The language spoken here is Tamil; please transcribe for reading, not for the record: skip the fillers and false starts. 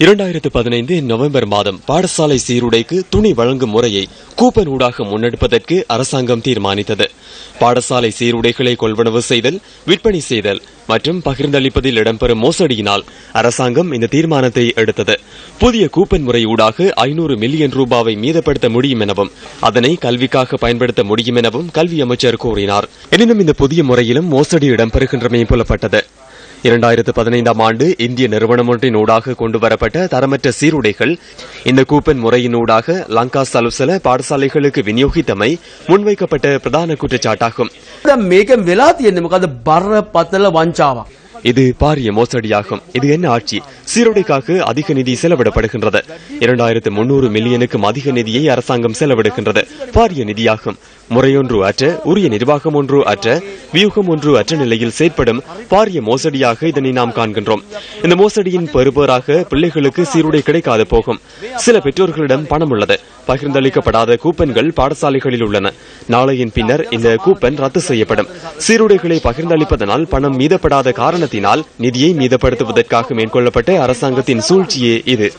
2015 நவம்பர் மாதம் பாடசாலை சீருடைக்கு துணி வழங்கும் முறையை கூப்பன் ஊடாக முன்னெடுப்பதற்கு அரசாங்கம் தீர்மானித்தது. பாடசாலை சீருடைகளை கொள்வனவு செய்தல், விற்பனை செய்தல் மற்றும் பகிர்ந்தளிப்பதில் இடம்பெறும் மோசடியினால் அரசாங்கம் இந்த தீர்மானத்தை எடுத்தது. புதிய கூப்பன் முறை ஊடாக 500 மில்லியன் ரூபாவை மீதப்படுத்த முடியும் எனவும் அதனை கல்விக்காக பயன்படுத்த முடியும் எனவும் கல்வி அமைச்சர் கூறினார். எனினும் இந்த புதிய முறையிலும் மோசடி இடம்பெறுகின்றமை புலப்பட்டது. 2015 ஆண்டு இந்திய நிறுவனம் ஒன்றின் ஊடாக கொண்டுவரப்பட்ட தரமற்ற சீருடைகள் இந்த கூப்பன் முறையினூடாக லங்கா சலுசல பாடசாலைகளுக்கு விநியோகித்தமை முன்வைக்கப்பட்ட பிரதான குற்றச்சாட்டாகும். இது பாரிய மோசடியாகும். இது என்ன ஆட்சி? சீருடைக்காக அதிக நிதி செலவிடப்படுகின்றது. 2300 மில்லியனுக்கும் அதிக நிதியை அரசாங்கம் செலவிடுகின்றது. பாரிய நிதியாகும். முறையொன்று அற்ற, உரிய நிர்வாகம் ஒன்று அற்ற, வியூகம் ஒன்று அற்ற நிலையில் செயற்படும் பாரிய மோசடியாக இதனை நாம் காண்கின்றோம். இந்த மோசடியின் பெறுபேறாக பிள்ளைகளுக்கு சீருடை கிடைக்காது போகும். சில பெற்றோர்களிடம் பணம் உள்ளது. பகிர்ந்தளிக்கப்படாத கூப்பன்கள் பாடசாலைகளில் உள்ளன. நாளையின் பின்னர் இந்த கூப்பன் ரத்து செய்யப்படும். சீருடைகளை பகிர்ந்தளிப்பதனால் பணம் மீதப்படாத காரணத்தினால் நிதியை மீதப்படுத்துவதற்காக மேற்கொள்ளப்பட்ட அரசாங்கத்தின் சூழ்ச்சியே இது.